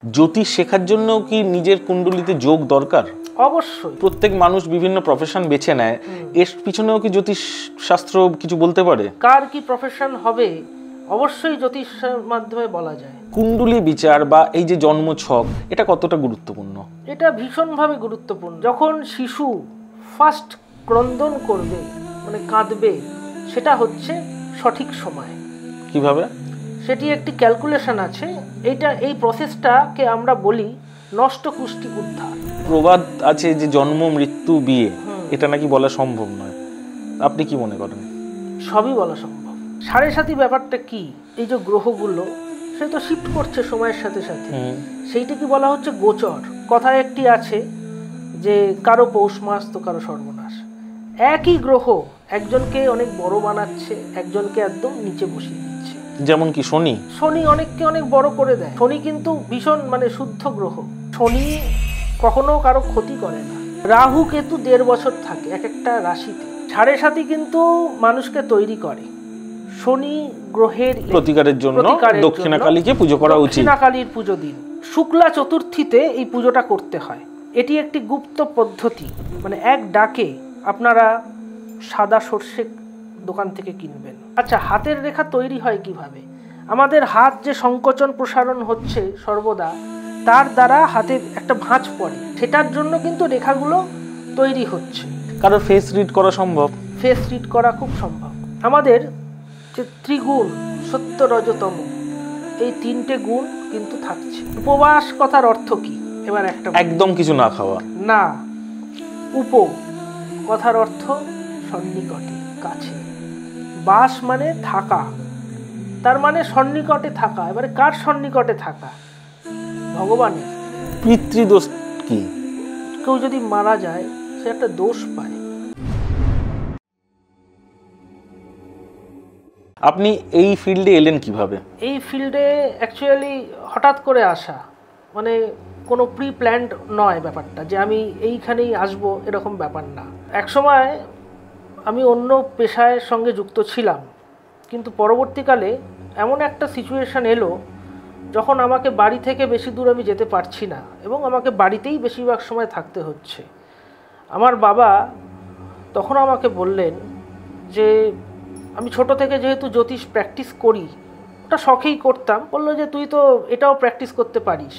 জ্যোতিষ শেখার জন্য কি নিজের কুণ্ডলিতে যোগ দরকার? অবশ্যই। প্রত্যেক মানুষ বিভিন্ন প্রফেশন বেছে নেয়, এর পিছনেও কি জ্যোতিষ শাস্ত্র কিছু বলতে পারে? কার কি প্রফেশন হবে অবশ্যই জ্যোতিষের মাধ্যমে বলা যায়। কুণ্ডলী বিচার বা এই যে জন্ম ছক, এটা কতটা গুরুত্বপূর্ণ? এটা ভীষণভাবে গুরুত্বপূর্ণ। যখন শিশু ফার্স্ট ক্রন্দন করবে, মানে কাঁদবে, সেটা হচ্ছে সঠিক সময়। কিভাবে? সেটি একটি ক্যালকুলেশন আছে। এই প্রসেসটাকে আমরা বলি নষ্ট কুষ্টি উদ্ধার। প্রবাদ আছে যে জন্ম মৃত্যু বিয়ে, এটা নাকি বলা সম্ভব নয়, আপনি কি মনে করেন? সবই বলা সম্ভব। সাড়ে সাথী ব্যাপারটা কি? এই যে গ্রহগুলো সে তো শিফট করছে সময়ের সাথে সাথে, সেইটাকে বলা হচ্ছে গোচর। কথায় একটি আছে যে কারো পৌষ মাস তো কারো সর্বনাশ। একই গ্রহ একজনকে অনেক বড় বানাচ্ছে, একজনকে একদম নিচে বসিয়ে দিচ্ছে। যেমন কি শনি অনেককে অনেক বড় করে দেয়। শনি কিন্তু ভীষণ শুদ্ধ গ্রহ। শনি কখনো কারো ক্ষতি করে না। রাহু কেতু 1.5 বছর থাকে এক একটা রাশিতে। সাড়ে সাথী কিন্তু মানুষকে তৈরি করে। শনি গ্রহের প্রতিকারের জন্য দক্ষিণাকালীকে পুজো করা উচিত। দক্ষিণাকালীর পুজো দিন, শুক্লা চতুর্থীতে এই পুজোটা করতে হয়। এটি একটি গুপ্ত পদ্ধতি। এক ডাকে আপনারা সাদা সর্ষে দোকান থেকে কিনবেন। আচ্ছা, হাতের রেখা তৈরি হয় কিভাবে? আমাদের হাত যে সংকোচন প্রসারণ হচ্ছে সর্বদা, তার দ্বারা হাতে একটা ভাঁজ পড়ে, সেটার জন্য কিন্তু রেখাগুলো তৈরি হচ্ছে। কারো ফেস রিড করা সম্ভব? ফেস রিড করা খুব সম্ভব। আমাদের যে ত্রিগুণ সত্য রজতম, এই 3টে গুণ কিন্তু থাকছে। উপবাস কথার অর্থ কি? এবার একদম কিছু না খাওয়া না। উপ কথার অর্থ সন্নিকটে, কাছে। বাস মানে থাকা, তার মানে সন্নিকটে থাকা। এবারে কার সন্নিকটে থাকা? ভগবানের। পিতৃদোষ কি? কেউ যদি মারা যায় সে একটা দোষ পায়। আপনি এই ফিল্ডে এলেন কিভাবে? এই ফিল্ডে অ্যাকচুয়ালি হঠাৎ করে আসা, কোনো প্রি প্ল্যান্ড নয় ব্যাপারটা, যে আমি এইখানেই আসবো এরকম ব্যাপার না। একসময় আমি অন্য পেশায়ের সঙ্গে যুক্ত ছিলাম, কিন্তু পরবর্তীকালে এমন একটা সিচুয়েশান এলো যখন আমাকে বাড়ি থেকে বেশি দূর আমি যেতে পারছি না, এবং আমাকে বাড়িতেই বেশিরভাগ সময় থাকতে হচ্ছে। আমার বাবা তখন আমাকে বললেন যে আমি ছোট থেকে যেহেতু জ্যোতিষ প্র্যাকটিস করি, ওটা শখেই করতাম, বললো যে তুই তো এটাও প্র্যাকটিস করতে পারিস,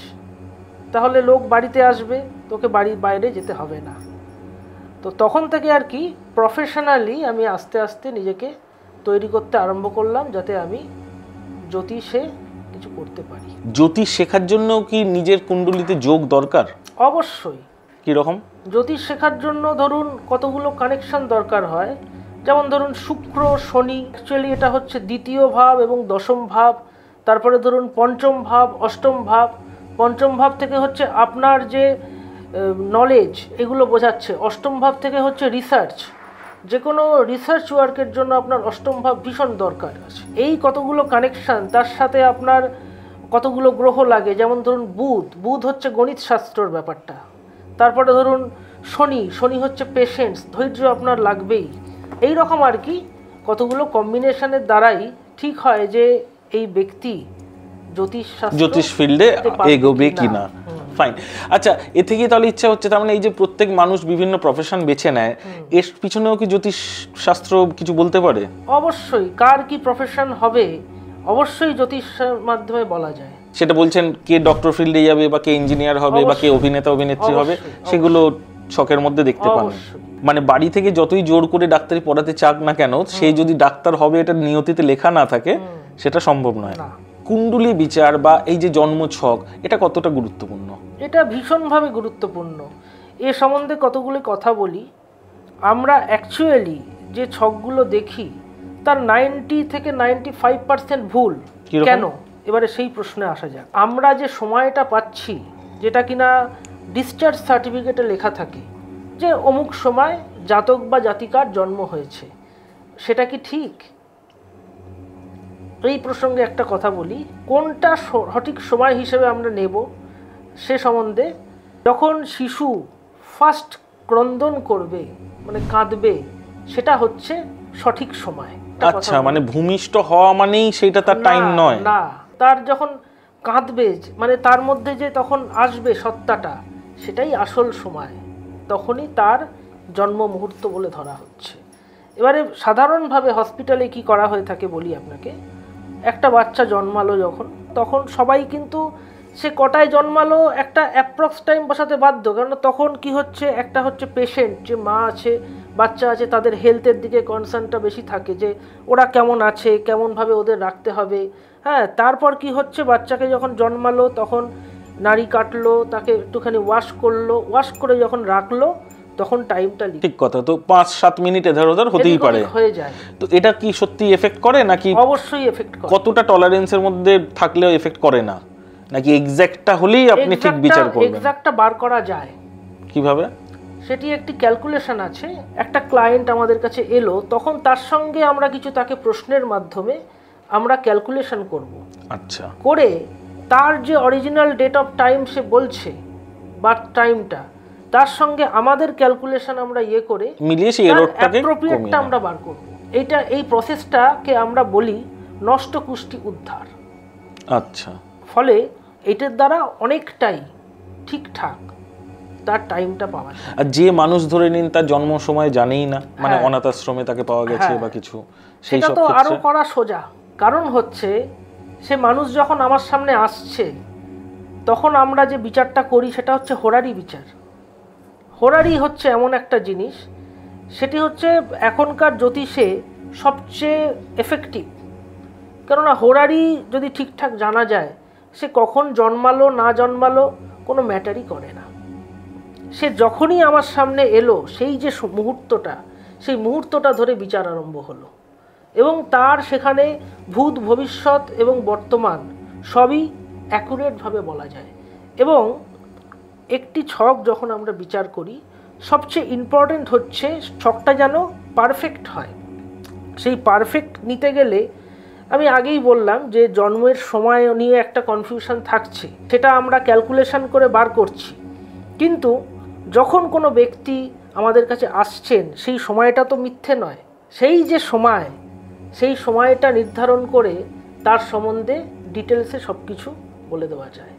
তাহলে লোক বাড়িতে আসবে, তোকে বাড়ির বাইরে যেতে হবে না। তো তখন থেকে আর কি প্রফেশনালি আমি আস্তে আস্তে নিজেকে তৈরি করতে আরম্ভ করলাম, যাতে আমি জ্যোতিষে কিছু করতে পারি। জ্যোতিষ শেখার জন্য কি নিজের কুণ্ডলিতে যোগ দরকার? অবশ্যই। কিরকম? জ্যোতিষ শেখার জন্য ধরুন কতগুলো কানেকশন দরকার হয়। যেমন ধরুন শুক্র শনি, অ্যাকচুয়ালি এটা হচ্ছে 2য় ভাব এবং 10ম ভাব। তারপরে ধরুন 5ম ভাব, 8ম ভাব। 5ম ভাব থেকে হচ্ছে আপনার যে নলেজ, এগুলো বোঝাচ্ছে। 8ম ভাব থেকে হচ্ছে রিসার্চ। যে কোনো রিসার্চ ওয়ার্কের জন্য আপনার 8ম ভাব ভীষণ দরকার আছে। এই কতগুলো কানেকশান, তার সাথে আপনার কতগুলো গ্রহ লাগে। যেমন ধরুন বুধ হচ্ছে গণিত শাস্ত্রর ব্যাপারটা। তারপরে ধরুন শনি হচ্ছে পেশেন্স, ধৈর্য আপনার লাগবেই। এই রকম আর কি কতগুলো কম্বিনেশনের দ্বারাই ঠিক হয় যে এই ব্যক্তি জ্যোতিষ ফিল্ডে এগোবে কিনা। ফাইন। আচ্ছা, এ থেকে তাহলে ইচ্ছা হচ্ছে, তার মানে এই যে প্রত্যেক মানুষ বিভিন্ন প্রফেশন বেছে নেয়, এর পিছনেও কি জ্যোতিষ শাস্ত্র কিছু বলতে পারে? অবশ্যই। কার কি প্রফেশন হবে অবশ্যই জ্যোতিষের মাধ্যমে বলা যায়। সেটা বলছেন, কে ডক্টর ফিল্ডে যাবে, বা কে ইঞ্জিনিয়ার হবে, বা কে অভিনেতা অভিনেত্রী হবে, সেগুলো ছকের মধ্যে দেখতে পান। বাড়ি থেকে যতই জোর করে ডাক্তারি পড়াতে চাক না কেন, সে যদি ডাক্তার হবে এটা নিয়তিতে লেখা না থাকে, সেটা সম্ভব নয়। কুণ্ডলী বিচার বা এই যে জন্ম ছক, এটা কতটা গুরুত্বপূর্ণ? এটা ভীষণভাবে গুরুত্বপূর্ণ। এ সম্বন্ধে কতগুলো কথা বলি। আমরা অ্যাকচুয়ালি যে ছকগুলো দেখি তার 90 থেকে 95% ভুল। কেন? এবারে সেই প্রশ্নে আসা যাক। আমরা যে সময়টা পাচ্ছি, যেটা কিনা ডিসচার্জ সার্টিফিকেটে লেখা থাকে যে অমুক সময় জাতক বা জাতিকার জন্ম হয়েছে, সেটা কি ঠিক? এই প্রসঙ্গে একটা কথা বলি, কোনটা সঠিক সময় হিসেবে আমরা নেব সে সম্বন্ধে। যখন শিশু ফার্স্ট ক্রন্দন করবে, কাঁদবে, সেটা হচ্ছে সঠিক সময়। আচ্ছা, ভূমিষ্ঠ হওয়া মানেই সেটা তার টাইম নয়? না, তার যখন কাঁদবে, মানে তার মধ্যে যে তখন আসবে সত্তাটা, সেটাই আসল সময়, তখনই তার জন্ম মুহূর্ত বলে ধরা হচ্ছে। এবারে সাধারণভাবে হসপিটালে কি করা হয়ে থাকে বলি আপনাকে, একটা বাচ্চা জন্মালো যখন, তখন সবাই কিন্তু সে কটায় জন্মালো একটা অ্যাপ্রক্স টাইম বসাতে বাধ্য, কারণ তখন কি হচ্ছে, একটা হচ্ছে পেশেন্ট, যে মা আছে বাচ্চা আছে, তাদের হেলথের দিকে কনসার্নটা বেশি থাকে, যে ওরা কেমন আছে, কেমনভাবে ওদের রাখতে হবে। হ্যাঁ, তারপর কি হচ্ছে, বাচ্চাকে যখন জন্মালো তখন নাড়ি কাটলো, তাকে একটুখানি ওয়াশ করলো, ওয়াশ করে যখন রাখলো তখন টাইমটা ঠিক কথা। তো 5-7 মিনিট এধার ওধার হতেই পারে, হয়ে যায়। তো এটা কি সত্যি এফেক্ট করে নাকি? অবশ্যই এফেক্ট করে। কতটা টলারেন্সের মধ্যে থাকলেও এফেক্ট করে না, নাকি এক্স্যাক্টটা হলেই আপনি ঠিক বিচার করবেন? এক্স্যাক্টটা বার করা যায়। কিভাবে? সেটি একটি ক্যালকুলেশন আছে। একটা ক্লায়েন্ট আমাদের কাছে এলো, তখন তার সঙ্গে আমরা কিছু তাকে প্রশ্নের মাধ্যমে আমরা ক্যালকুলেশন করব। আচ্ছা। করে তার যে অরিজিনাল ডেট অফ টাইম সে বলছে, বার্থ টাইমটা, তার সঙ্গে আমাদের ক্যালকুলেশন আমরা করে মিলিয়ে সেই এররটাকে অ্যাপ্রোপ্রিয়েটটা আমরা বার করব। এই প্রসেসটাকে আমরা বলি নষ্ট কুষ্টি উদ্ধার। আচ্ছা। ফলে এটার দ্বারা অনেকটাই ঠিকঠাক তার টাইমটা পাওয়া যায়। আর যে মানুষ ধরে নিন তার জন্ম সময় জানেই না, মানে অনাথ আশ্রমে তাকে পাওয়া গেছে বা কিছু, সেই সব তো আরো করা সোজা। কারণ হচ্ছে সে মানুষ যখন আমার সামনে আসছে, তখন আমরা যে বিচারটা করি সেটা হচ্ছে হোরারি বিচার। হোরারি হচ্ছে এমন একটা জিনিস, সেটি হচ্ছে এখনকার জ্যোতিষে সবচেয়ে এফেক্টিভ। কেননা হোরারি যদি ঠিকঠাক জানা যায়, সে কখন জন্মালো না জন্মালো কোনো ম্যাটারই করে না। সে যখনই আমার সামনে এলো, সেই যে মুহূর্তটা, সেই মুহূর্তটা ধরে বিচার আরম্ভ হলো, এবং তার সেখানে ভূত ভবিষ্যৎ এবং বর্তমান সবই অ্যাকুরেটভাবে বলা যায়। এবং একটি ছক যখন আমরা বিচার করি, সবচেয়ে ইম্পর্টেন্ট হচ্ছে ছকটা যেন পারফেক্ট হয়। সেই পারফেক্ট নিতে গেলে আমি আগেই বললাম যে জন্মের সময় নিয়ে একটা কনফিউশন থাকছে, সেটা আমরা ক্যালকুলেশন করে বার করছি। কিন্তু যখন কোনো ব্যক্তি আমাদের কাছে আসছেন, সেই সময়টা তো মিথ্যে নয়। সেই যে সময়, সেই সময়টা নির্ধারণ করে তার সম্বন্ধে ডিটেলসে সব কিছু বলে দেওয়া যায়।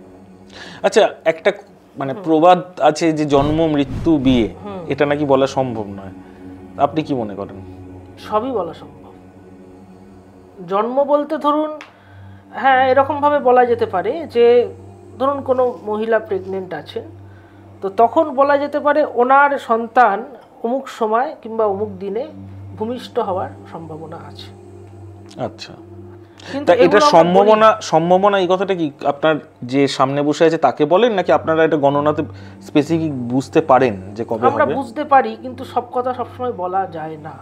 আচ্ছা, একটা মানে প্রবাদ আছে যে জন্ম মৃত্যু বিয়ে, এটা নাকি বলা সম্ভব নয়, আপনি কি মনে করেন? সবই বলা সম্ভব। জন্ম বলতে ধরুন, হ্যাঁ, এরকমভাবে বলা যেতে পারে যে ধরুন কোনো মহিলা প্রেগনেন্ট আছেন, তো তখন বলা যেতে পারে ওনার সন্তান অমুক সময় কিংবা অমুক দিনে ভূমিষ্ঠ হওয়ার সম্ভাবনা আছে। আচ্ছা, তা এটা সম্ভাবনা এই কথাটা কি আপনার যে সামনে বসে আছে তাকে বলেন, নাকি আপনারা এটা গণনাতে স্পেসিফিক বুঝতে পারেন যে কবে হবে? আমরা বুঝতে পারি, কিন্তু সব কথা সবসময় বলা যায় না।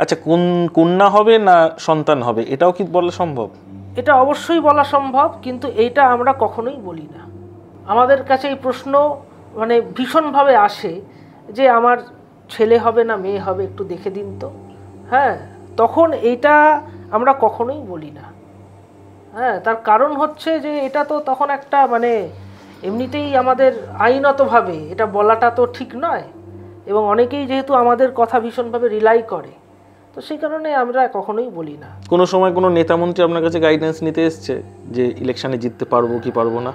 আচ্ছা, কোন কন্যা হবে না সন্তান হবে এটাও কি বলা সম্ভব? এটা অবশ্যই বলা সম্ভব, কিন্তু এইটা আমরা কখনোই বলি না। আমাদের কাছে এই প্রশ্ন মানে ভীষণভাবে আসে যে আমার ছেলে হবে না মেয়ে হবে, একটু দেখে দিন তো। হ্যাঁ, তখন এইটা আমরা কখনোই বলি না। হ্যাঁ, তার কারণ হচ্ছে যে এটা তো তখন একটা মানে এমনিতেই আমাদের আইনতভাবে এটা বলাটা তো ঠিক নয়, এবং অনেকেই যেহেতু আমাদের কথা ভীষণভাবে রিলাই করে, তো সেই কারণে আমরা কখনোই বলি না। কোনো সময় কোনো নেতা মন্ত্রী আপনার কাছে গাইডেন্স নিতে এসছে যে ইলেকশনে জিততে পারবো কি পারবো না?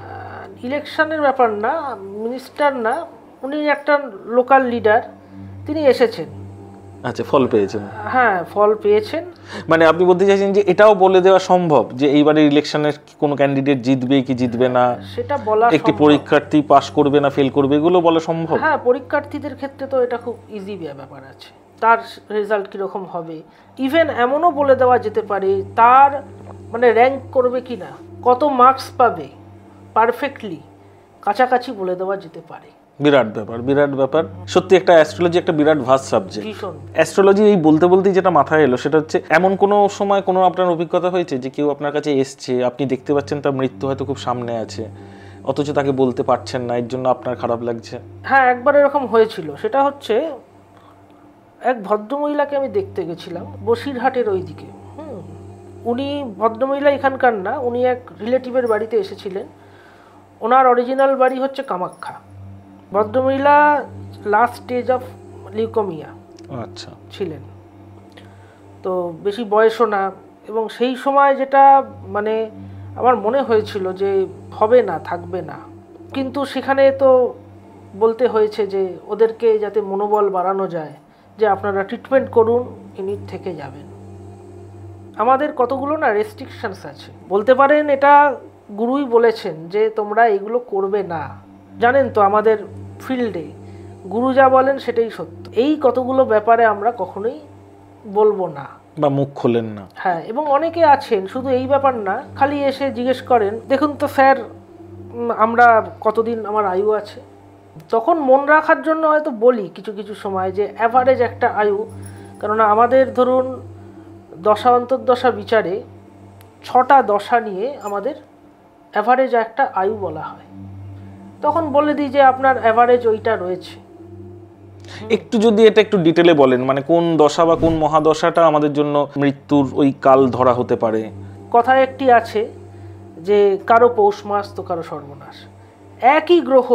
ইলেকশনের ব্যাপার না, মিনিস্টার না, উনি একটা লোকাল লিডার, তিনি এসেছেন। আচ্ছা, ফল পেয়েছেন? হ্যাঁ, ফল পেয়েছেন। মানে আপনি বলতে চাইছেন যে এটাও বলে দেওয়া সম্ভব যে এইবারের ইলেকশনের কোনো ক্যান্ডিডেট জিতবে কি জিতবে না, সেটা বলা, একটি পরীক্ষার্থী পাস করবে না ফেল করবে, এগুলো বলা সম্ভব? হ্যাঁ, পরীক্ষার্থীদের ক্ষেত্রে তো এটা খুব ইজি ব্যাপার আছে, তার রেজাল্ট কীরকম হবে। ইভেন এমনও বলে দেওয়া যেতে পারে তার মানে র্যাঙ্ক করবে কি না, কত মার্কস পাবে, পারফেক্টলি কাছাকাছি বলে দেওয়া যেতে পারে। বিরাট ব্যাপার, বিরাট ব্যাপার। সত্যি একটা অ্যাস্ট্রোলজি একটা বিরাট ভাস্ট সাবজেক্ট। অ্যাস্ট্রোলজি এই বলতে বলতেই যেটা মাথায় এলো সেটা হচ্ছে, এমন কোনো সময় কোনো আপনার অভিজ্ঞতা হয়েছে যে কেউ আপনার কাছে এসছে, আপনি দেখতে পাচ্ছেন তার মৃত্যু হয়তো খুব সামনে আছে, অথচ তাকে বলতে পারছেন না, এর জন্য আপনার খারাপ লাগছে? হ্যাঁ, একবার এরকম হয়েছিল। সেটা হচ্ছে এক ভদ্রমহিলাকে আমি দেখতে গেছিলাম বসিরহাটের ওই দিকে। উনি ভদ্রমহিলা এখানকার না, উনি এক রিলেটিভের বাড়িতে এসেছিলেন। ওনার অরিজিনাল বাড়ি হচ্ছে কামাখ্যা। ভদ্রমহিলা লাস্ট স্টেজ অফ লিউকোমিয়া আচ্ছা ছিলেন, তো বেশি বয়সও না। এবং সেই সময় যেটা মানে আমার মনে হয়েছিল যে হবে না, থাকবে না, কিন্তু সেখানে তো বলতে হয়েছে যে ওদেরকে যাতে মনোবল বাড়ানো যায় যে আপনারা ট্রিটমেন্ট করুন, ইনি থেকে যাবেন। আমাদের কতগুলো না রেস্ট্রিকশনস আছে, বলতে পারেন এটা গুরুই বলেছেন যে তোমরা এগুলো করবে না। জানেন তো আমাদের ফিল্ডে গুরু যা বলেন সেটাই সত্য। এই কতগুলো ব্যাপারে আমরা কখনোই বলবো না বা মুখ খোলেন না। হ্যাঁ, এবং অনেকে আছেন শুধু এই ব্যাপার না, খালি এসে জিজ্ঞেস করেন দেখুন তো স্যার আমরা কতদিন আমার আয়ু আছে। তখন মন রাখার জন্য হয়তো বলি কিছু কিছু সময় যে অ্যাভারেজ একটা আয়ু, কেননা আমাদের ধরুন দশা অন্তর্দশা বিচারে 6টা দশা নিয়ে আমাদের অ্যাভারেজ একটা আয়ু বলা হয়। তখন বলে দিই যে আপনার অ্যাভারেজ ওইটা রয়েছে। একটু যদি এটা একটু ডিটেলে বলেন, মানে কোন দশা বা কোন মহাদশাটা আমাদের জন্য মৃত্যুর ওই কাল ধরা হতে পারে। কথায় একটি আছে যে কারো পৌষ মাস তো কারো সর্বনাশ। একই গ্রহ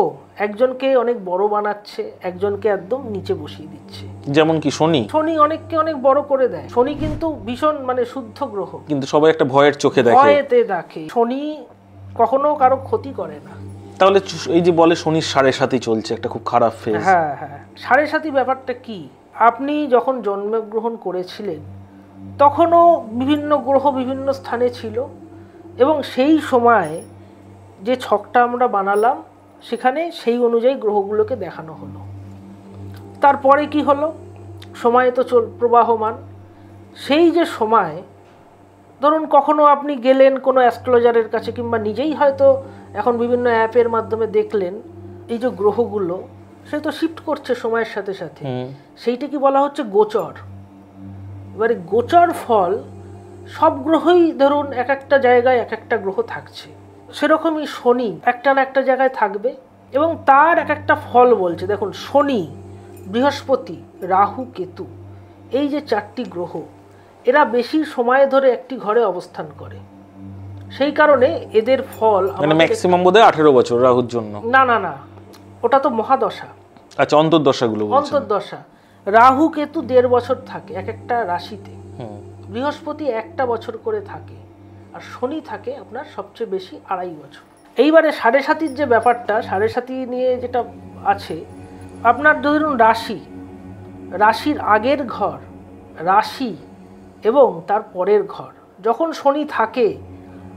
একজনকে অনেক বড় বানাচ্ছে, একজনকে একদম নিচে বসিয়ে দিচ্ছে। যেমন কি শনি অনেককে অনেক বড় করে দেয়। শনি কিন্তু ভীষণ মানে শুদ্ধ গ্রহ, কিন্তু সবাই একটা ভয়ের চোখে দেখে। ভয়েতে দেখে। শনি কখনো কারো ক্ষতি করে না। তাহলে এই যে বলে শনির 7.5 চলছে, একটা খুব খারাপ ফেজ। হ্যাঁ হ্যাঁ, 7.5 ব্যাপারটা কি, আপনি যখন জন্মগ্রহণ করেছিলেন তখনও বিভিন্ন গ্রহ বিভিন্ন স্থানে ছিল, এবং সেই সময় যে ছকটা আমরা বানালাম সেখানে সেই অনুযায়ী গ্রহগুলোকে দেখানো হলো। তারপরে কি হলো, সময় তো প্রবাহমান। সেই যে সময় ধরুন কখনো আপনি গেলেন কোনো অ্যাস্ট্রোলজারের কাছে, কিংবা নিজেই হয়তো এখন বিভিন্ন অ্যাপের মাধ্যমে দেখলেন এই যে গ্রহগুলো সে তো শিফট করছে সময়ের সাথে সাথে, সেইটাকে বলা হচ্ছে গোচর। এবারে গোচর ফল সব গ্রহই ধরুন এক একটা জায়গায় এক একটা গ্রহ থাকছে, সেরকমই শনি একটা না একটা জায়গায় থাকবে এবং তার এক একটা ফল বলছে। দেখুন শনি, বৃহস্পতি, রাহু, কেতু, এই যে 4টি গ্রহ এরা বেশি সময় ধরে একটি ঘরে অবস্থান করে, সেই কারণে এদের ফল মানে ম্যাক্সিমাম বোধহয় 18 বছর রাহুর জন্য। না না না, ওটা তো মহাদশা। আচ্ছা, অন্তর্দশাগুলো বলছেন। অন্তর্দশা রাহু কেতু 1.5 বছর থাকে এক একটা রাশিতে, বৃহস্পতি 1টা বছর করে থাকে, আর শনি থাকে আপনার সবচেয়ে বেশি 2.5 বছর। এইবারে 7.5 যে ব্যাপারটা, 7.5 নিয়ে যেটা আছে, আপনার ধরুন রাশির আগের ঘর, রাশি এবং তার পরের ঘর যখন শনি থাকে,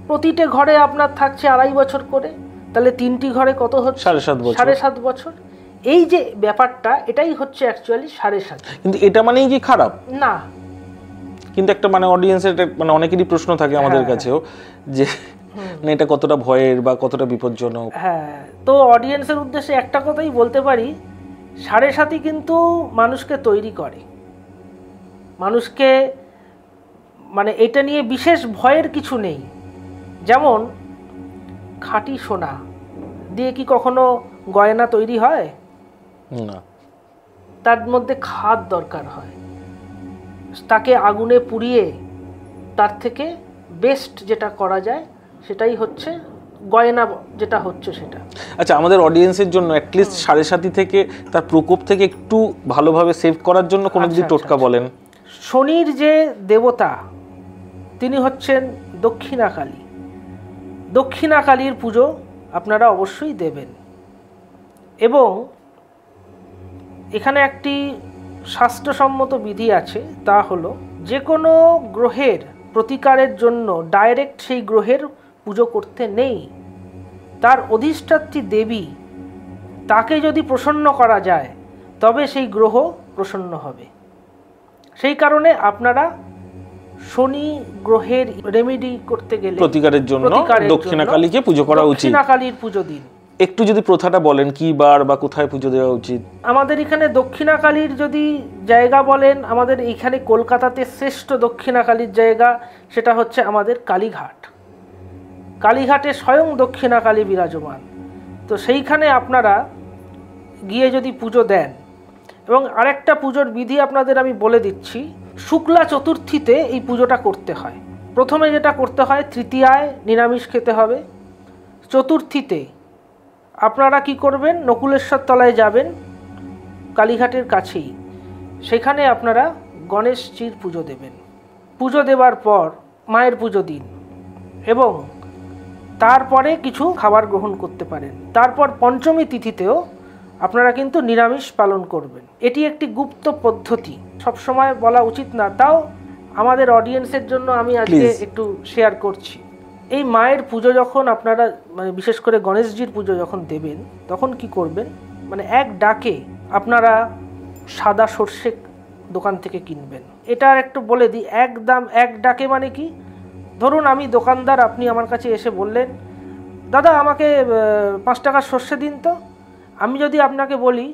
প্রতিটা ঘরে আপনার থাকছে 2.5 বছর করে, তাহলে 3টি ঘরে কত হচ্ছে 7.5 বছর। এই যে ব্যাপারটা, এটাই হচ্ছে অ্যাকচুয়ালি 7.5। কিন্তু এটা মানেই কি খারাপ না, কিন্তু একটা মানে অডিয়েন্সের মানে অনেকেরই প্রশ্ন থাকে আমাদের কাছেও যে মানে এটা কতটা ভয়ের বা কতটা বিপজ্জনক। হ্যাঁ, তো অডিয়েন্সের উদ্দেশ্যে একটা কথাই বলতে পারি, 7.5 কিন্তু মানুষকে তৈরি করে, মানুষকে মানে এটা নিয়ে বিশেষ ভয়ের কিছু নেই। যেমন খাঁটি সোনা দিয়ে কি কখনো গয়না তৈরি হয় না, তার মধ্যে খাদ দরকার হয়, তাকে আগুনে পুড়িয়ে তার থেকে বেস্ট যেটা করা যায় সেটাই হচ্ছে গয়না, যেটা হচ্ছে সেটা। আচ্ছা, আমাদের অডিয়েন্সের জন্য অ্যাটলিস্ট 7.5 থেকে তার প্রকোপ থেকে একটু ভালোভাবে সেভ করার জন্য কোনো যদি টোটকা বলেন। শনির যে দেবতা তিনি হচ্ছেন দক্ষিণাকালী। দক্ষিণাকালীর পুজো আপনারা অবশ্যই দেবেন, এবং এখানে একটি শাস্ত্রসম্মত বিধি আছে, তা হলো যে কোনো গ্রহের প্রতিকারের জন্য ডাইরেক্ট সেই গ্রহের পুজো করতে নেই। তার অধিষ্ঠাত্রী দেবী, তাকে যদি প্রসন্ন করা যায় তবে সেই গ্রহ প্রসন্ন হবে। সেই কারণে আপনারা শনি গ্রহের রেমেডি করতে গেলে প্রতিকারের জন্য দক্ষিণাকালীকে পুজো করা উচিত। দক্ষিণাকালীর পুজো দিন। একটু যদি প্রথাটা বলেন কি বার বা কোথায় পুজো দেওয়া উচিত। আমাদের এখানে দক্ষিণাকালীর যদি জায়গা বলেন, আমাদের এইখানে কলকাতাতে শ্রেষ্ঠ দক্ষিণাকালীর জায়গা সেটা হচ্ছে আমাদের কালীঘাট। কালীঘাটে স্বয়ং দক্ষিণাকালী বিরাজমান, তো সেইখানে আপনারা গিয়ে যদি পুজো দেন। এবং আরেকটা পুজোর বিধি আপনাদের আমি বলে দিচ্ছি, শুক্লা চতুর্থীতে এই পুজোটা করতে হয়। প্রথমে যেটা করতে হয়, তৃতীয়ায় নিরামিষ খেতে হবে, চতুর্থীতে আপনারা কি করবেন, নকুলেশ্বর তলায় যাবেন কালীঘাটের কাছেই, সেখানে আপনারা গণেশজির পুজো দেবেন। পুজো দেওয়ার পর মায়ের পুজো দিন, এবং তারপরে কিছু খাবার গ্রহণ করতে পারেন। তারপর পঞ্চমী তিথিতেও আপনারা কিন্তু নিরামিষ পালন করবেন। এটি একটি গুপ্ত পদ্ধতি, সবসময় বলা উচিত না, তাও আমাদের অডিয়েন্সের জন্য আমি আজকে একটু শেয়ার করছি। এই মায়ের পুজো যখন আপনারা মানে বিশেষ করে গণেশজির পুজো যখন দেবেন, তখন কি করবেন, মানে এক ডাকে আপনারা সাদা সর্ষে দোকান থেকে কিনবেন। এটা একটু বলে দিই, এক ডাকে মানে কি, ধরুন আমি দোকানদার, আপনি আমার কাছে এসে বললেন দাদা আমাকে 5 টাকার সর্ষে দিন তো। আমি যদি আপনাকে বলি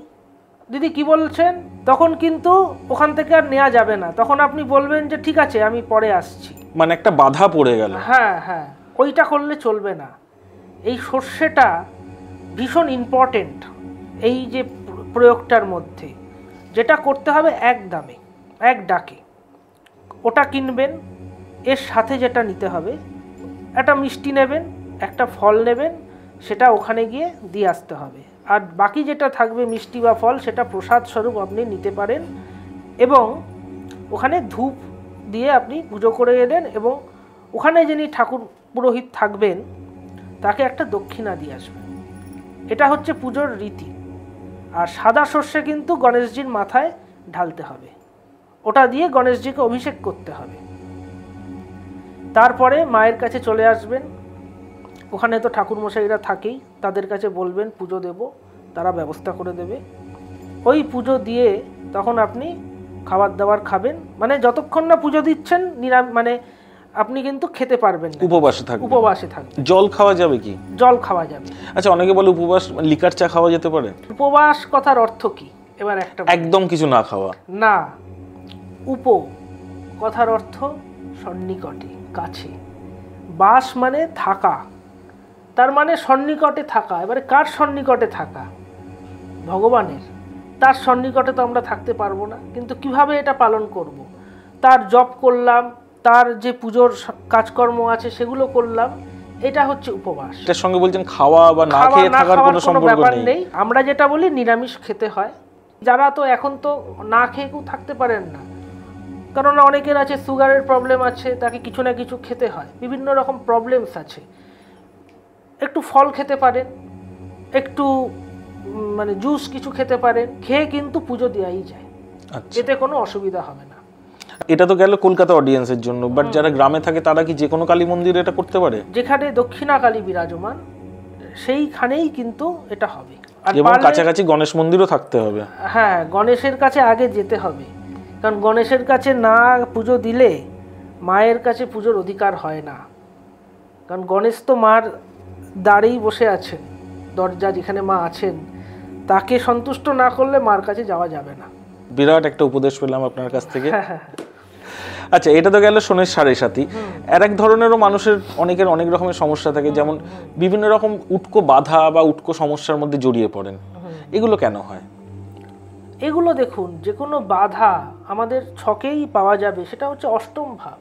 দিদি কি বলছেন, তখন কিন্তু ওখান থেকে আর নেওয়া যাবে না, তখন আপনি বলবেন যে ঠিক আছে আমি পরে আসছি, মানে একটা বাধা পড়ে গেল। হ্যাঁ হ্যাঁ, ওইটা করলে চলবে না। এই সর্ষেটা ভীষণ ইম্পর্টেন্ট এই যে প্রয়োগটার মধ্যে। যেটা করতে হবে এক দামে এক ডাকে, ওটা কিনবেন। এর সাথে যেটা নিতে হবে, একটা মিষ্টি নেবেন, একটা ফল নেবেন, সেটা ওখানে গিয়ে দিয়ে আসতে হবে। আর বাকি যেটা থাকবে মিষ্টি বা ফল, সেটা প্রসাদ স্বরূপ আপনি নিতে পারেন এবং ওখানে ধূপ দিয়ে আপনি পুজো করে এলেন এবং ওখানে যিনি ঠাকুর পুরোহিত থাকবেন তাকে একটা দক্ষিণা দিয়ে আসবেন। এটা হচ্ছে পুজোর রীতি। আর সাদা সর্ষে কিন্তু গণেশজির মাথায় ঢালতে হবে, ওটা দিয়ে গণেশজিকে অভিষেক করতে হবে। তারপরে মায়ের কাছে চলে আসবেন, ওখানে তো ঠাকুরমশাইরা থাকেই, তাদের কাছে বলবেন পুজো দেব, তারা ব্যবস্থা করে দেবে। ওই পুজো দিয়ে তখন আপনি খাবার দাবার খাবেন, মানে যতক্ষণ না পুজো দিচ্ছেন মানে আপনি কিন্তু খেতে পারবেন না, উপবাসে থাকবেন। জল খাওয়া যাবে কি? জল খাওয়া যাবে। আচ্ছা, অনেকে বলে উপবাস লিকার চা খাওয়া যেতে পারে। উপবাস কথার অর্থ কি এবার একটা একদম কিছু না খাওয়া না। কথার অর্থ সন্নিকটে, কাছে। বাস মানে থাকা, তার মানে সন্নিকটে থাকা। এবারে কার সন্নিকটে থাকা? ভগবানের। তার সন্নিকটে তো আমরা থাকতে পারবো না, কিন্তু কিভাবে এটা পালন করব? তার জপ করলাম, তার যে পুজোর কাজকর্ম আছে সেগুলো করলাম, এটা হচ্ছে উপবাস। এটার সঙ্গে বলছেন খাওয়া বা না খেয়ে থাকার কোনো সম্পর্ক নেই। আমরা যেটা বলি নিরামিষ খেতে হয়। যারা তো এখন তো না খেয়ে কেউ থাকতে পারেন না, কারণ অনেকের আছে সুগারের প্রবলেম আছে, তাকে কিছু না কিছু খেতে হয়, বিভিন্ন রকম প্রবলেমস আছে। একটু ফল খেতে পারেন, একটু মানে জুস কিছু খেতে পারেন, খেয়ে কিন্তু পুজো দেওয়াই যায়, এতে কোনো অসুবিধা হবে না। এটা তো গেল কলকাতা অডিয়েন্সের জন্য, বাট যারা গ্রামে থাকে তারা কি যে কোনো কালী মন্দিরে এটা করতে পারে? যেখানে দক্ষিণা কালী বিরাজমান সেইখানেই কিন্তু এটা হবে। এবং কাছাকাছি গণেশ মন্দিরও থাকতে হবে। হ্যাঁ, গণেশের কাছে আগে যেতে হবে, কারণ গণেশের কাছে না পুজো দিলে মায়ের কাছে পুজোর অধিকার হয় না। কারণ গণেশ তো মার দ্বারেই বসে আছেন, দরজা যেখানে মা আছেন, তাকে সন্তুষ্ট না করলে মার কাছে যাওয়া যাবে না। বিরাট একটা উপদেশ পেলাম আপনার কাছ থেকে। আচ্ছা, এটা তো গেল শোনের সাড়ে সাথী। আর এক ধরনেরও মানুষের অনেকের অনেক রকমের সমস্যা থাকে, যেমন বিভিন্ন রকম উটকো বাধা বা উটকো সমস্যার মধ্যে জড়িয়ে পড়েন। এগুলো কেন হয়? এগুলো দেখুন, যে কোনো বাধা আমাদের ছকেই পাওয়া যাবে, সেটা হচ্ছে অষ্টম ভাব।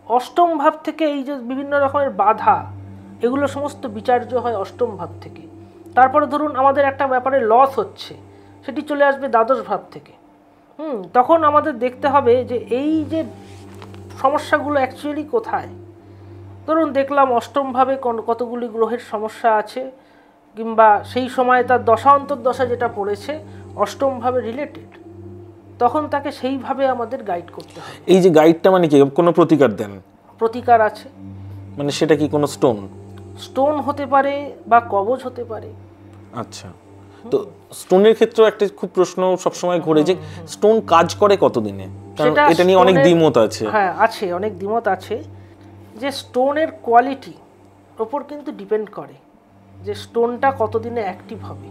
অষ্টম ভাব থেকে এই যে বিভিন্ন রকমের বাধা, এগুলো সমস্ত বিচার্য হয় অষ্টম ভাব থেকে। তারপরে ধরুন আমাদের একটা ব্যাপারে লস হচ্ছে, সেটি চলে আসবে দ্বাদশ ভাব থেকে। তখন আমাদের দেখতে হবে যে এই যে সমস্যাগুলো অ্যাকচুয়ালি কোথায়। ধরুন দেখলাম অষ্টমভাবে কতগুলি গ্রহের সমস্যা আছে, কিংবা সেই সময় তার দশা অন্তর্দশা যেটা পড়েছে অষ্টমভাবে রিলেটেড, তখন তাকে সেইভাবে আমাদের গাইড করতে হবে। এই যে গাইডটা মানে কি, কোনো প্রতিকার দেন? প্রতিকার আছে। মানে সেটা কি কোনো স্টোন হতে পারে বা কবচ হতে পারে। আচ্ছা, তো স্টোনের ক্ষেত্রে একটা খুব প্রশ্ন সবসময় ঘুরে যে স্টোন কাজ করে কতদিনে, কারণ এটা নিয়ে অনেক দ্বিমত আছে। হ্যাঁ আছে, অনেক দ্বিমত আছে। যে স্টোনের কোয়ালিটি ওপর কিন্তু ডিপেন্ড করে যে স্টোনটা কতদিনে অ্যাক্টিভ হবে।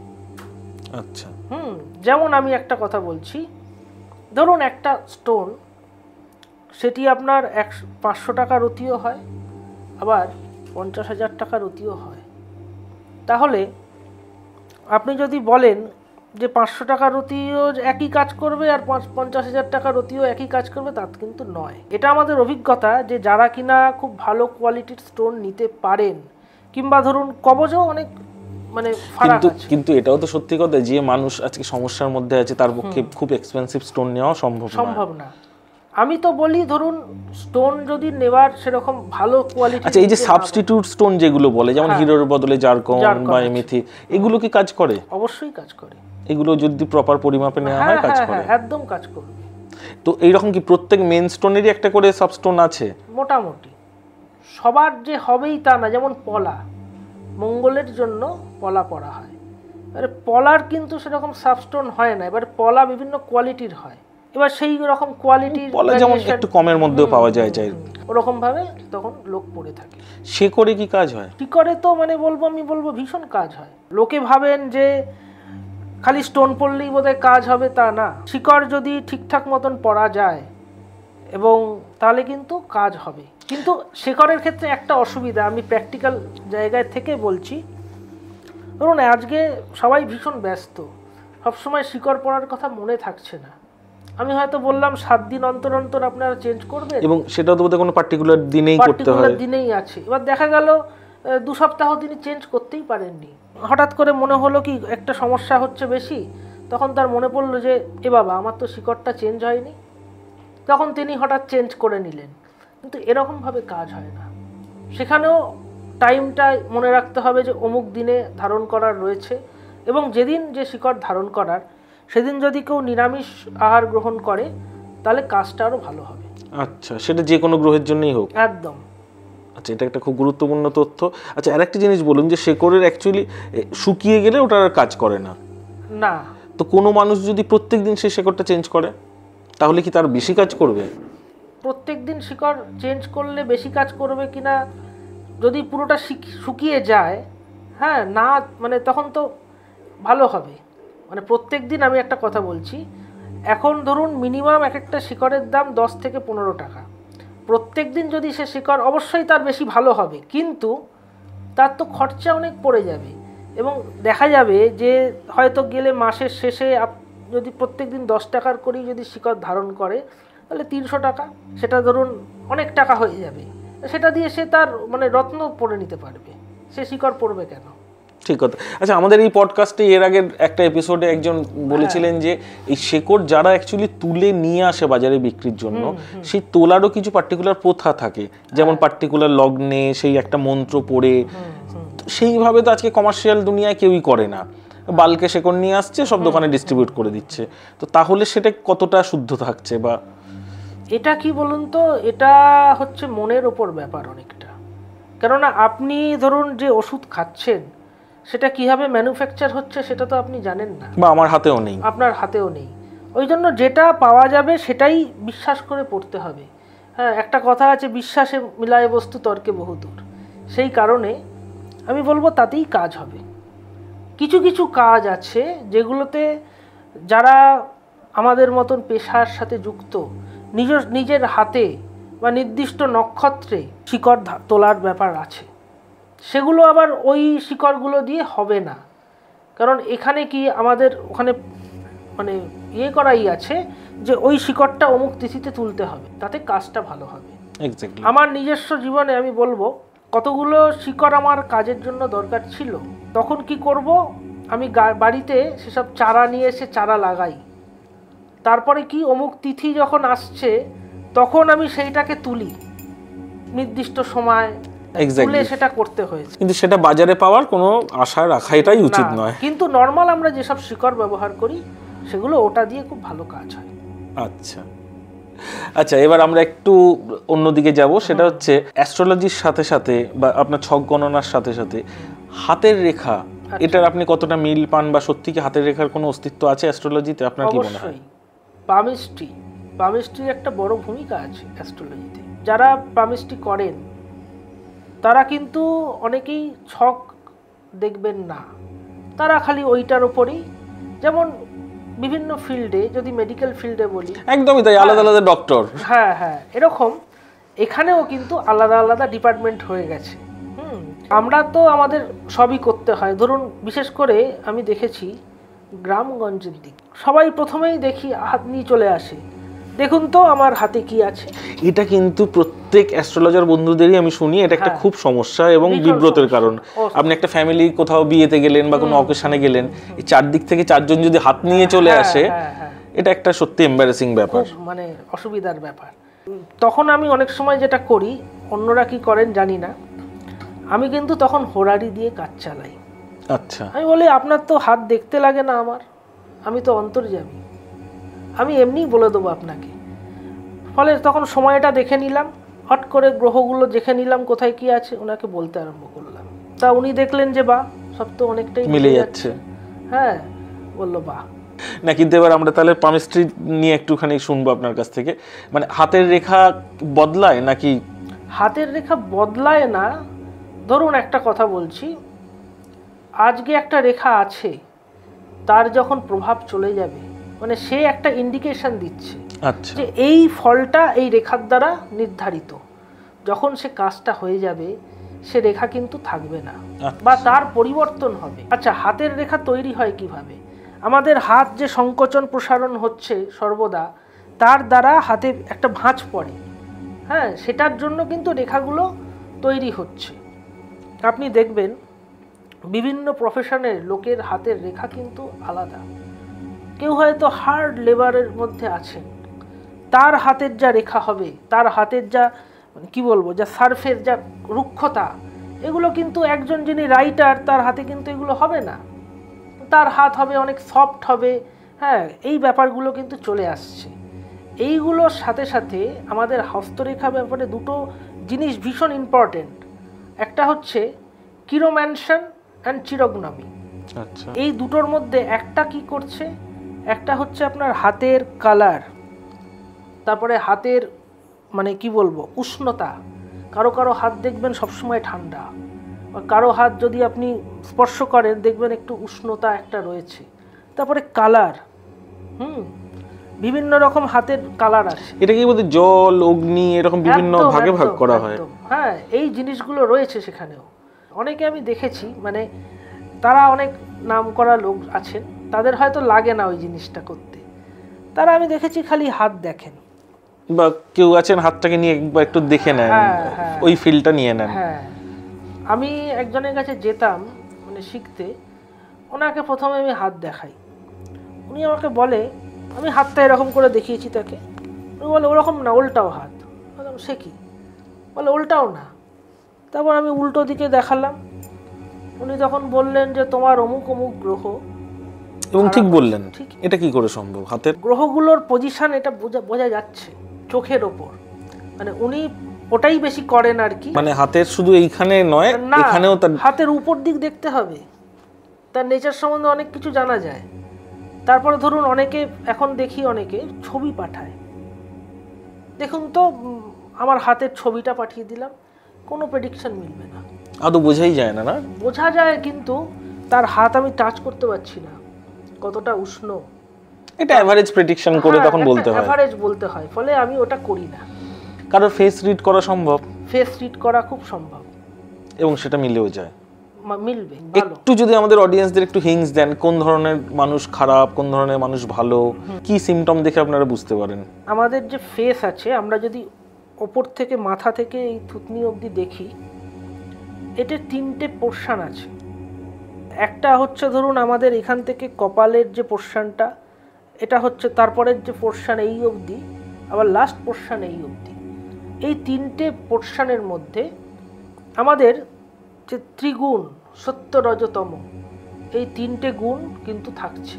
আচ্ছা, যেমন আমি একটা কথা বলছি, ধরুন একটা স্টোন, সেটি আপনার 500 টাকা রতিও হয়, আবার 50,000 টাকা রতিও হয়। তাহলে আপনি যদি বলেন যে 500 টাকা রতিও একই কাজ করবে আর 50,000 টাকা রতিও একই কাজ করবে, তা কিন্তু নয়। এটা আমাদের অভিজ্ঞতা যে যারা কিনা খুব ভালো কোয়ালিটির স্টোন নিতে পারেন, কিংবা ধরুন কবজও অনেক মানে ফারাক আছে। কিন্তু এটাও তো সত্যি কথা যে মানুষ আজকে সমস্যার মধ্যে আছে, তার পক্ষে খুব এক্সপেন্সিভ স্টোন নেওয়া সম্ভব না। আমি তো বলি ধরুন স্টোন যদি নেওয়ার সেরকম ভালো কোয়ালিটি। আচ্ছা, এই যে সাবস্টিটিউট স্টোন যেগুলো বলে, যেমন হিরোর বদলে জারকন বা এমিথি, এগুলো কি কাজ করে? অবশ্যই কাজ করে। এগুলো যদি প্রপার পরিমাপে নেওয়া হয় কাজ করে? একদম কাজ করবে। তো এইরকম কি প্রত্যেক মেন স্টোনেরই একটা করে সাবস্টোন আছে? মোটামুটি সবার যে হবেই তা না। যেমন পলা, মঙ্গলের জন্য পলা পরা হয়, এবারে পলার কিন্তু সেরকম সাবস্টোন হয় না। এবার পলা বিভিন্ন কোয়ালিটির হয়, এবার সেই রকম কোয়ালিটির পলা যেমন একটু কমের মধ্যেও পাওয়া যায় ওরকম ভাবে তখন লোক পড়ে থাকে। শিকড়ে কি কাজ হয়? শিকড়ে তো মানে আমি বলবো ভীষণ কাজ হয়। লোকে ভাবেন যে খালি স্টোন পড়লেই বোধহয় কাজ হবে, তা না। শিকড় যদি ঠিকঠাক মতন পড়া যায় এবং তাহলে কিন্তু কাজ হবে। কিন্তু শিকড়ের ক্ষেত্রে একটা অসুবিধা, আমি প্র্যাকটিক্যাল জায়গায় থেকে বলছি। ধরুন আজকে সবাই ভীষণ ব্যস্ত, সবসময় শিকড় পড়ার কথা মনে থাকছে না। আমি হয়তো বললাম 7 দিন অন্তর অন্তর আপনারা চেঞ্জ করবেন, এবং সেটা তো বোধহয় কোনো পার্টিকুলার দিনেই করতে হয়, দিনেই আছে। এবার দেখা গেল 2 সপ্তাহ তিনি চেঞ্জ করতেই পারেননি। হঠাৎ করে মনে হলো কি একটা সমস্যা হচ্ছে বেশি, তখন তার মনে পড়লো যে এ বাবা আমার তো শিকড়টা চেঞ্জ হয়নি, তখন তিনি হঠাৎ চেঞ্জ করে নিলেন। কিন্তু এরকমভাবে কাজ হয় না। সেখানেও টাইমটা মনে রাখতে হবে যে অমুক দিনে ধারণ করার রয়েছে, এবং যেদিন যে শিকড় ধারণ করার সেদিন যদি কেউ নিরামিষ আহার গ্রহণ করে তাহলে কাজটা আরও ভালো হবে। আচ্ছা, সেটা যে কোনো গ্রহের জন্যই হোক? একদম। আচ্ছা, এটা একটা খুব গুরুত্বপূর্ণ তথ্য। আচ্ছা, আরেকটা জিনিস বলুন যে শেকড়ের অ্যাকচুয়ালি শুকিয়ে গেলে ওটা আর কাজ করে না? না। তো কোনো মানুষ যদি প্রত্যেক দিন সেই শেকড়টা চেঞ্জ করে তাহলে কি তার বেশি কাজ করবে? প্রত্যেক দিন শিকড় চেঞ্জ করলে বেশি কাজ করবে কিনা, যদি পুরোটা শুকিয়ে যায়, হ্যাঁ না মানে তখন তো ভালো হবে। মানে প্রত্যেক দিন আমি একটা কথা বলছি, এখন ধরুন মিনিমাম এক একটা শিকড়ের দাম 10 থেকে 15 টাকা। প্রত্যেক দিন যদি সে শিকড়, অবশ্যই তার বেশি ভালো হবে, কিন্তু তার তো খরচা অনেক পড়ে যাবে। এবং দেখা যাবে যে হয়তো গেলে মাসের শেষে যদি প্রত্যেক দিন 10 টাকার করেই যদি শিকড় ধারণ করে তাহলে 300 টাকা, সেটা ধরুন অনেক টাকা হয়ে যাবে। সেটা দিয়ে সে তার মানে রত্ন পড়ে নিতে পারবে, সে শিকড় পড়বে কেন? ঠিক কথা। আচ্ছা, আমাদের এই পডকাস্টে এর আগের একটা এপিসোডে একজন বলেছিলেন যে এই শেকড় যারা অ্যাকচুয়ালি তুলে নিয়ে আসে বাজারে বিক্রির জন্য, সেই তোলারও কিছু পার্টিকুলার প্রথা থাকে, যেমন পার্টিকুলার লগ্নে সেই একটা মন্ত্র পড়ে, সেইভাবে তো আজকে কমার্শিয়াল দুনিয়ায় কেউই করে না। বালকে শেকড় নিয়ে আসছে, সব দোকানে ডিস্ট্রিবিউট করে দিচ্ছে। তো তাহলে সেটা কতটা শুদ্ধ থাকছে? বা এটা কি বলুন তো, এটা হচ্ছে মনের ওপর ব্যাপার অনেকটা। কেননা আপনি ধরুন যে ওষুধ খাচ্ছেন সেটা কিভাবে ম্যানুফ্যাকচার হচ্ছে সেটা তো আপনি জানেন না, বা আমার হাতেও নেই, আপনার হাতেও নেই। ওই জন্য যেটা পাওয়া যাবে সেটাই বিশ্বাস করে পড়তে হবে। হ্যাঁ, একটা কথা আছে, বিশ্বাসে মিলায় বস্তু তর্কে বহুদূর। সেই কারণে আমি বলবো তাতেই কাজ হবে। কিছু কিছু কাজ আছে যেগুলোতে যারা আমাদের মতন পেশার সাথে যুক্ত, নিজের হাতে বা নির্দিষ্ট নক্ষত্রে শিকড় তোলার ব্যাপার আছে, সেগুলো আবার ওই শিকড়গুলো দিয়ে হবে না। কারণ এখানে কি আমাদের ওখানে মানে করাই আছে যে ওই শিকড়টা অমুক তিথিতে তুলতে হবে, তাতে কাজটা ভালো হবে। আমার নিজস্ব জীবনে আমি বলবো কতগুলো শিকড় আমার কাজের জন্য দরকার ছিল, তখন কি করব, আমি বাড়িতে সেসব চারা নিয়ে এসে চারা লাগাই। তারপরে কি অমুক তিথি যখন আসছে তখন আমি সেইটাকে তুলি, নির্দিষ্ট সময় তুলে সেটা করতে হয়েছে। কিন্তু সেটা বাজারে পাওয়ার কোনো আশা রাখাটাই উচিত নয়। কিন্তু নর্মাল আমরা যেসব শিকড় ব্যবহার করি সেগুলো ওটা দিয়ে খুব ভালো কাজ হয়। আচ্ছা আচ্ছা, এবার আমরা একটু অন্যদিকে যাব, সেটা হচ্ছে অ্যাস্ট্রোলজির সাথে সাথে বা আপনার ছক গণনার সাথে সাথে হাতের রেখা, এটার আপনি কতটা মিল পান, বা সত্যি কি হাতের রেখার কোনো অস্তিত্ব আছে অ্যাস্ট্রোলজিতে? আপনার কি মনে হয়? পামিস্ট্রি একটা বড় ভূমিকা আছে অ্যাস্ট্রোলজিতে। যারা পামিস্ট্রি করেন তারা কিন্তু অনেকেই ছক দেখবেন না, তারা খালি ওইটার উপরেই, যেমন বিভিন্ন ফিল্ডে, যদি মেডিকেল ফিল্ডে বলি একদমই তাই, আলাদা আলাদা ডক্টর। হ্যাঁ হ্যাঁ, এরকম এখানেও কিন্তু আলাদা আলাদা ডিপার্টমেন্ট হয়ে গেছে। আমরা তো আমাদের সবই করতে হয়। ধরুন বিশেষ করে আমি দেখেছি গ্রামগঞ্জের দিক, সবাই প্রথমেই দেখি হাত নিয়ে চলে আসে, দেখুন তো আমার হাতে কি আছে। এটা কিন্তু প্রত্যেক অ্যাস্ট্রোলজার বন্ধুদেরই আমি শুনি, এটা একটা খুব সমস্যা এবং বিব্রতের কারণ। আপনি একটা ফ্যামিলি কোথাও বিয়েতে গেলেন বা কোনো অকেশনে গেলেন, এই চারদিক থেকে চারজন যদি হাত নিয়ে চলে আসে, এটা একটা সত্যি এম্বারেসিং ব্যাপার, খুব মানে অসুবিধার ব্যাপার। তখন আমি অনেক সময় যেটা করি, অন্যরা কি করেন জানি না, আমি কিন্তু তখন হোরারি দিয়ে কাজ চালাই। আচ্ছা, আমি বলি আপনার তো হাত দেখতে লাগে না আমার, আমি তো অন্তর্যামী, আমি এমনিই বলে দেবো আপনাকে। ফলে তখন সময়টা দেখে নিলাম, হট করে গ্রহগুলো দেখে নিলাম কোথায় কি আছে, ওনাকে বলতে আরম্ভ করলাম। তা উনি দেখলেন যে বাহ, সব তো অনেকটাই মিলে যাচ্ছে। হ্যাঁ, বললো বাহ। না কিন্তু এবার আমরা তাহলে পামিস্ট্রি নিয়ে একটুখানি শুনবো আপনার কাছ থেকে। মানে হাতের রেখা বদলায় নাকি? হাতের রেখা বদলায় না। ধরুন একটা কথা বলছি, আজকে একটা রেখা আছে, তার যখন প্রভাব চলে যাবে, মানে সে একটা ইন্ডিকেশন দিচ্ছে আচ্ছা, যে এই ফলটা এই রেখার দ্বারা নির্ধারিত। যখন সে কাজটা হয়ে যাবে, সে রেখা কিন্তু থাকবে না, বা তার পরিবর্তন হবে। আচ্ছা, হাতের রেখা তৈরি হয় কিভাবে? আমাদের হাত যে সংকোচন প্রসারণ হচ্ছে সর্বদা, তার দ্বারা হাতে একটা ভাঁজ পড়ে, হ্যাঁ, সেটার জন্য কিন্তু রেখাগুলো তৈরি হচ্ছে। আপনি দেখবেন বিভিন্ন প্রফেশনের লোকের হাতের রেখা কিন্তু আলাদা। কেউ হয়তো হার্ড লেবারের মধ্যে আছেন, তার হাতের যা রেখা হবে, তার হাতের যা কি বলবো, যা সারফেস, যা রুক্ষতা, এগুলো কিন্তু একজন যিনি রাইটার, তার হাতে কিন্তু এগুলো হবে না। তার হাত হবে অনেক সফট হবে, হ্যাঁ, এই ব্যাপারগুলো কিন্তু চলে আসছে। এইগুলোর সাথে সাথে আমাদের হস্তরেখা ব্যাপারে দুটো জিনিস ভীষণ ইম্পর্টেন্ট। একটা হচ্ছে কিরোম্যানশন অ্যান্ড চিরোগনমি। আচ্ছা, এই দুটোর মধ্যে একটা কি করছে, একটা হচ্ছে আপনার হাতের কালার, তারপরে হাতের মানে কি বলবো উষ্ণতা। কারো কারো হাত দেখবেন সবসময় ঠান্ডা, বা কারো হাত যদি আপনি স্পর্শ করেন দেখবেন একটু উষ্ণতা একটা রয়েছে। তারপরে কালার, বিভিন্ন রকম হাতের কালার আছে। এটা কি বলতে জল, অগ্নি এরকম বিভিন্ন ভাগে ভাগ করা হয়? হ্যাঁ, এই জিনিসগুলো রয়েছে সেখানেও। অনেকে আমি দেখেছি, মানে তারা অনেক নাম করা লোক আছেন, তাদের হয়তো লাগে না ওই জিনিসটা করতে, তারা আমি দেখেছি খালি হাত দেখেন, বা কেউ আছেন হাতটাকে নিয়ে একটু দেখে নেন, ওই ফিলটা নিয়ে নেন। হ্যাঁ, আমি একজনের কাছে যেতাম মানে শিখতে, ওনাকে প্রথমে আমি হাত দেখাই, উনি আমাকে বলে, আমি হাতটা এরকম করে দেখিয়েছি তাকে, উনি বলে ওরকম না, উল্টাও হাত। বললাম সে কি? বলে উল্টাও না। তারপর আমি উল্টো দিকে দেখালাম, উনি তখন বললেন যে তোমার অমুক অমুক গ্রহ। এবং ঠিক বললেন। এটা কি করে সম্ভব? হাতের গ্রহগুলোর পজিশন এটা বোঝা যাচ্ছে চোখের ওপর, মানে উনি ওটাই বেশি করেন আর কি। মানে হাতের শুধু এইখানে নয়, এখানেও তার হাতের উপর দিক দেখতে হবে, তার নেচার সম্বন্ধে অনেক কিছু জানা যায়। তারপরে ধরুন অনেকে এখন দেখি অনেকে ছবি পাঠায়, দেখুন তো আমার হাতের ছবিটা পাঠিয়ে দিলাম, কোনো প্রেডিকশন মিলবে না, আদৌ বোঝাই যায় না। না বোঝা যায় কিন্তু তার হাত আমি টাচ করতে পারছি না, কতটা উষ্ণ, এটা এভারেজ প্রেডিকশন করে তখন বলতে হয়, এভারেজ বলতে হয়। ফলে আমি ওটা করি না। কারণ ফেস রিড করা সম্ভব, ফেস রিড করা খুব সম্ভব, এবং সেটা মিলেও যায়, মিলবে ভালো। একটু যদি আমাদের অডিয়েন্সদের একটু হিংস দেন, কোন ধরনের মানুষ খারাপ, কোন ধরনের মানুষ ভালো, কি সিমটম দেখে আপনারা বুঝতে পারেন? আমাদের যে ফেস আছে, আমরা যদি ওপর থেকে মাথা থেকে এই থুতনি অবধি দেখি, এতে তিনটে পোর্শন আছে। একটা হচ্ছে ধরুন আমাদের এখান থেকে কপালের যে পোর্শনটা, এটা হচ্ছে তারপরের যে পোর্শন এই অবধি, আবার লাস্ট পোর্শন এই অবধি। এই তিনটে পোর্শনের মধ্যে আমাদের যে ত্রিগুণ, সত্য, রজতম, এই তিনটে গুণ কিন্তু থাকছে।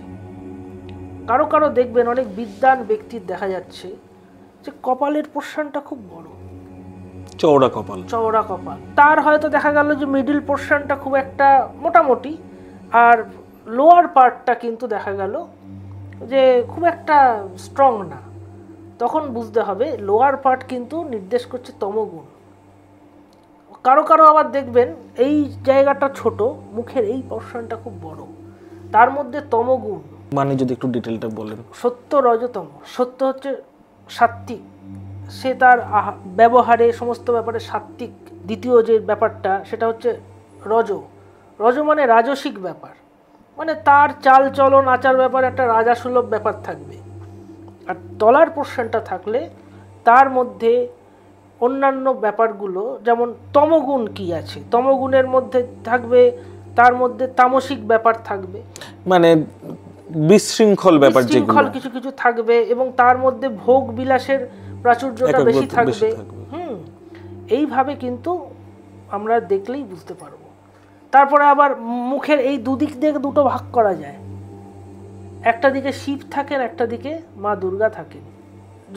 কারো কারো দেখবেন অনেক বিদ্বান ব্যক্তির দেখা যাচ্ছে যে কপালের পোর্শনটা খুব বড়, চওড়া কপাল, চওড়া কপাল। তার হয়তো দেখা গেল যে মিডল পোর্শনটা খুব একটা মোটামুটি, আর লোয়ার পার্টটা কিন্তু দেখা গেল যে খুব একটা স্ট্রং না। তখন বুঝতে হবে লোয়ার পার্ট কিন্তু নির্দেশ করছে তমগুণ। কারো কারো আবার দেখবেন এই জায়গাটা ছোট, মুখের এই পোর্শনটা খুব বড়, তার মধ্যে তমগুণ। মানে যদি একটু ডিটেলটা বলেন। সত্য, রজতম। সত্য হচ্ছে সাত্ত্বিক, সে তার ব্যবহারে সমস্ত ব্যাপারে সাত্ত্বিক। দ্বিতীয় যে ব্যাপারটা সেটা হচ্ছে রজ। রজ মানে রাজসিক ব্যাপার, মানে তার চাল চলন আচার ব্যাপার একটা রাজাসুলভ ব্যাপার থাকবে। আর তলার পোর্শনটা থাকলে তার মধ্যে অন্যান্য ব্যাপারগুলো, যেমন তমগুণ কি আছে, তমগুণের মধ্যে থাকবে তার মধ্যে তামসিক ব্যাপার থাকবে। মানে বিশৃঙ্খল ব্যাপার যেগুলো, বিশৃঙ্খল কিছু কিছু থাকবে এবং তার মধ্যে ভোগ বিলাসের প্রাচুর্যটা বেশি থাকবে। এইভাবে কিন্তু আমরা দেখলেই বুঝতে পারবো। তারপরে আবার মুখের এই দুদিক দিয়ে দুটো ভাগ করা যায়, একটা দিকে শিব থাকেন, একটা দিকে মা দুর্গা থাকেন।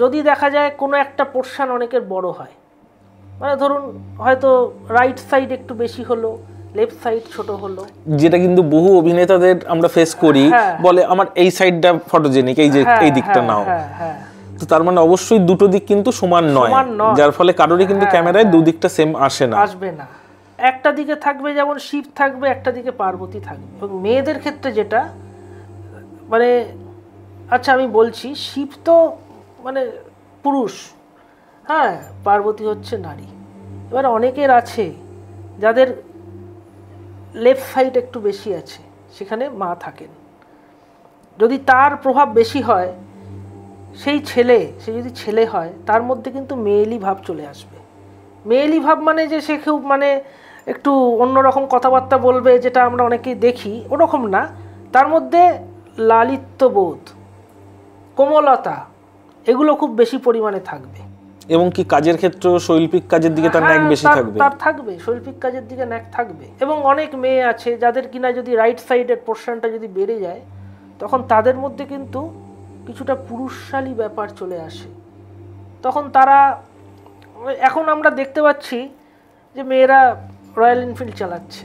যদি দেখা যায় কোনো একটা পোর্শন অনেকের বড় হয়, মানে ধরুন হয়তো রাইট সাইড একটু বেশি হলো, লেফট সাইড ছোট হলো, যেটা কিন্তু বহু অভিনেতাদের আমরা ফেস করি, বলে আমার এই সাইডটা ফটোজেনিক, এই যে এই দিকটা নাও। তো তার মানে অবশ্যই দুটো দিক কিন্তু সমান নয়, যার ফলে কারোরই কিন্তু ক্যামেরায় দুদিকটা সেম আসবে না। একটা দিকে থাকবে যেমন শিব থাকবে, একটা দিকে পার্বতী থাকবে। এবং মেয়েদের ক্ষেত্রে যেটা মানে আচ্ছা আমি বলছি, শিব তো মানে পুরুষ, হ্যাঁ, পার্বতী হচ্ছে নারী। এবার অনেকের আছে যাদের লেফট সাইড একটু বেশি আছে, সেখানে মা থাকেন। যদি তার প্রভাব বেশি হয়, সে যদি ছেলে হয়, তার মধ্যে কিন্তু মেয়েলি ভাব চলে আসবে। মেয়েলি ভাব মানে যে সে খুব মানে একটু অন্যরকম কথাবার্তা বলবে, যেটা আমরা অনেকেই দেখি, ওরকম না। তার মধ্যে লালিত্যবোধ, কোমলতা, এগুলো খুব বেশি পরিমাণে থাকবে। এবং কি কাজের ক্ষেত্রে শৈল্পিক কাজের দিকে তার ন্যাক বেশি থাকবে, তার থাকবে শৈল্পিক কাজের দিকে ন্যাক থাকবে। এবং অনেক মেয়ে আছে যাদের কিনা যদি রাইট সাইডের পোর্শনটা যদি বেড়ে যায়, তখন তাদের মধ্যে কিন্তু কিছুটা পুরুষশালী ব্যাপার চলে আসে। তখন তারা, এখন আমরা দেখতে পাচ্ছি যে মেয়েরা রয়্যাল এনফিল্ড চালাচ্ছে,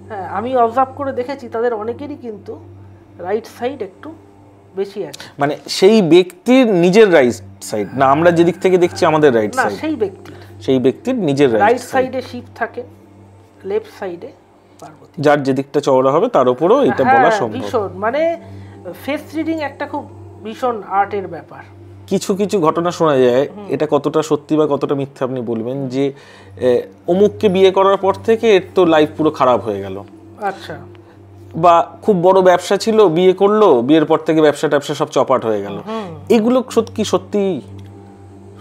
হ্যাঁ, আমি অবজার্ভ করে দেখেছি তাদের অনেকেরই কিন্তু রাইট সাইড একটু বেশি আছে। মানে সেই ব্যক্তির নিজের রাইট সাইড না, আমরা যেদিক থেকে দেখছি আমাদের রাইট সাইড, সেই ব্যক্তির নিজের রাইট সাইডে শিব থাকে, লেফট সাইডে পার্বতী। যার যেদিকটা চওড়া হবে তার উপরও এটা বলা সম্ভব। ভীষণ মানে ফেস রিডিং একটা খুব ভীষণ আর্টের ব্যাপার। কিছু কিছু ঘটনা শোনা যায়, এটা কতটা সত্যি বা কতটা মিথ্যা আপনি বলবেন, যে অমুককে বিয়ে করার পর থেকে এর তো লাইফ পুরো খারাপ হয়ে গেল। আচ্ছা। বা খুব বড় ব্যবসা ছিল, বিয়ে করলো, বিয়ের পর থেকে ব্যবসা সব চপাট হয়ে গেল। এগুলো সত্যি?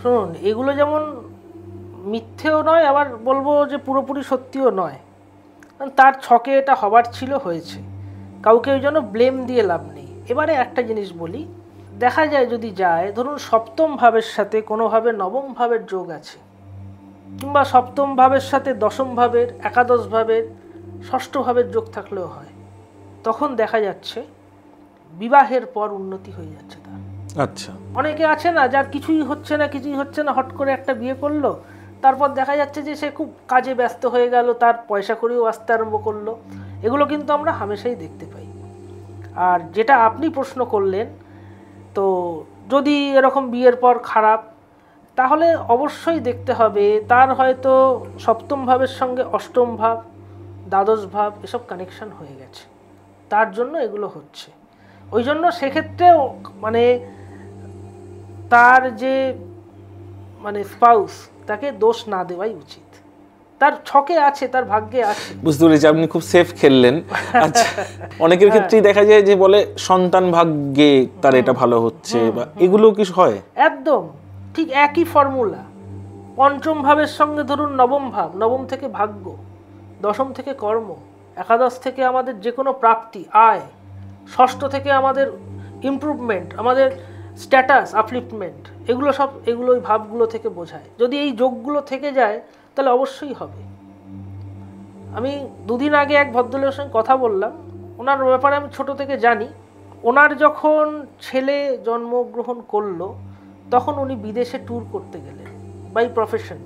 শুনুন, এগুলো যেমন মিথ্যেও নয়, আবার বলবো যে পুরোপুরি সত্যিও নয়। তার ছকে এটা হবার ছিল, হয়েছে, কাউকে ওই জন্য ব্লেম দিয়ে লাভ নেই। এবারে একটা জিনিস বলি, দেখা যায় যদি যায়, ধরুন সপ্তম ভাবের সাথে কোনোভাবে নবম ভাবের যোগ আছে, কিংবা সপ্তম ভাবের সাথে দশম ভাবের, একাদশ ভাবের, ষষ্ঠ ভাবের যোগ থাকলেও হয়, তখন দেখা যাচ্ছে বিবাহের পর উন্নতি হয়ে যাচ্ছে তার। আচ্ছা। অনেকে আছে না, যার কিছুই হচ্ছে না, হট করে একটা বিয়ে করলো, তারপর দেখা যাচ্ছে যে সে খুব কাজে ব্যস্ত হয়ে গেল, তার পয়সা করেও আসতে আরম্ভ করলো। এগুলো কিন্তু আমরা হামেশাই দেখতে পাই। আর যেটা আপনি প্রশ্ন করলেন, তো যদি এরকম বিয়ের পর খারাপ, তাহলে অবশ্যই দেখতে হবে তার হয়তো সপ্তম ভাবের সঙ্গে অষ্টম ভাব, দ্বাদশ ভাব এসব কানেকশন হয়ে গেছে, তার জন্য এগুলো হচ্ছে। ওই জন্য সেক্ষেত্রে মানে তার যে মানে স্পাউস, তাকে দোষ না দেওয়াই উচিত। তার ছকে আছে, তার ভাগ্যে আছে। বুঝতে পেরেছি, আপনি খুব সেফ খেললেন। আচ্ছা, অনেকের ক্ষেত্রেই দেখা যায় যে বলে সন্তান ভাগ্যে তার এটা ভালো হচ্ছে, বা এগুলো কি হয়? একদম ঠিক একই ফর্মুলা। পঞ্চম ভাবের সঙ্গে ধরুন নবম ভাব, নবম থেকে ভাগ্য, দশম থেকে কর্ম, একাদশ থেকে আমাদের যে কোনো প্রাপ্তি, আয়, ষষ্ঠ থেকে আমাদের ইমপ্রুভমেন্ট, আমাদের স্ট্যাটাস, আপলিফটমেন্ট, এগুলো ওই ভাবগুলো থেকে বোঝায়। যদি এই যোগগুলো থেকে যায় তাহলে অবশ্যই হবে। আমি দুদিন আগে এক ভদ্রলোকের সঙ্গে কথা বললাম, ওনার ব্যাপারে আমি ছোট থেকে জানি। ওনার যখন ছেলে জন্মগ্রহণ করলো, তখন উনি বিদেশে ট্যুর করতে গেলেন বাই প্রফেশন,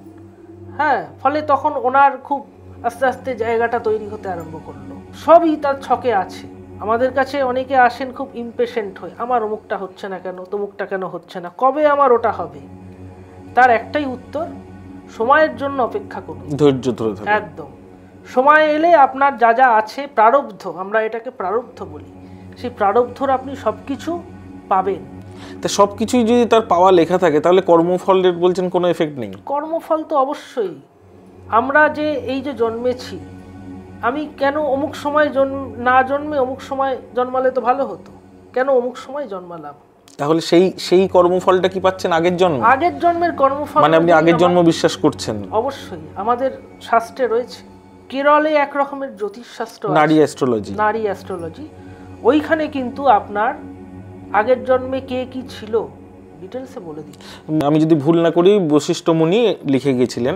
হ্যাঁ, ফলে তখন ওনার খুব আস্তে আস্তে জায়গাটা তৈরি হতে আরম্ভ করলো। সবই তার ছকে আছে। আমাদের কাছে অনেকে আসেন খুব ইমপেশেন্ট হয়ে, আমার অমুকটা হচ্ছে না কেন, তমুকটা কেন হচ্ছে না, কবে আমার ওটা হবে? তার একটাই উত্তর, সময়ের জন্য অপেক্ষা করুন, ধৈর্য ধরে থাকুন। একদম সময় এলে আপনার যা যা আছে প্রারব্ধ, আমরা এটাকে প্রারব্ধ বলি, সেই প্রারব্ধর আপনি সবকিছু পাবেন। তা সবকিছুই যদি তার পাওয়া লেখা থাকে, তাহলে কর্মফলের বলছেন কোনো এফেক্ট নেই? কর্মফল তো অবশ্যই। আমরা যে এই যে জন্মেছি, আমি কেন অমুক সময় না জন্মে অমুক সময় জন্মালে তো ভালো হতো, কেন অমুক সময় জন্মালাম? তাহলে সেই কর্মফলটা কি পাচ্ছেন আগের জন্ম? আগের জন্মের কর্মফল মানে আপনি আগের জন্ম বিশ্বাস করছেন? অবশ্যই, আমাদের শাস্ত্রে রয়েছে। কেরলে এক রকমের জ্যোতিষশাস্ত্র, নারী অ্যাস্ট্রোলজি, ওইখানে কিন্তু আপনার আগের জন্মে কে কি ছিল ডিটেলসে বলে দিই। আমি যদি ভুল না করি বশিষ্ঠ মুনি লিখে গেছিলেন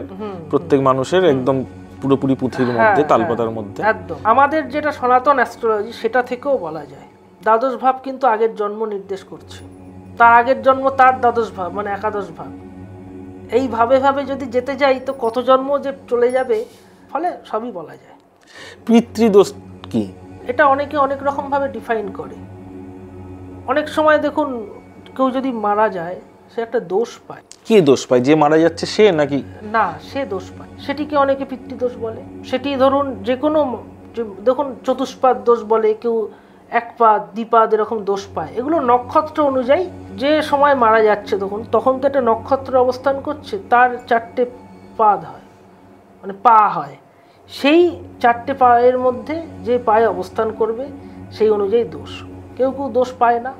প্রত্যেক মানুষের একদম পুরোপুরি পুঁথির মধ্যে, তালপাতার মধ্যে। একদম আমাদের যেটা সনাতন অ্যাস্ট্রোলজি সেটা থেকেও বলা যায় দ্বাদশ ভাব কিন্তু আগের জন্ম নির্দেশ করছে, তার আগের জন্ম তার দ্বাদশ ভাব মানে একাদশ ভাব। এই ভাবে ভাবে যদি যেতে যাই তো কত জন্ম যে চলে যাবে, ফলে সবই বলা যায়। পিতৃদোষ কি? এটা অনেকে অনেক রকম ভাবে ডিফাইন করে। অনেক সময় দেখুন কেউ যদি মারা যায় সে একটা দোষ পায়। কে দোষ পায়? যে মারা যাচ্ছে সে নাকি? না, সে দোষ পায়, সেটিকে অনেকে পিতৃদোষ বলে। সেটি ধরুন যে কোনো দেখুন চতুষ্পাদ দোষ বলে, কেউ একপাদ দ্বিপাদ এরকম দোষ পায়। এগুলো নক্ষত্র অনুযায়ী যে সময় মারা যাচ্ছে তখন তো একটা নক্ষত্র অবস্থান করছে, তার 4টে পাদ হয় মানে পা হয়, সেই 4টে পায়ের মধ্যে যে পায়ে অবস্থান করবে সেই অনুযায়ী দোষ। কেউ কেউ দোষ পায় না,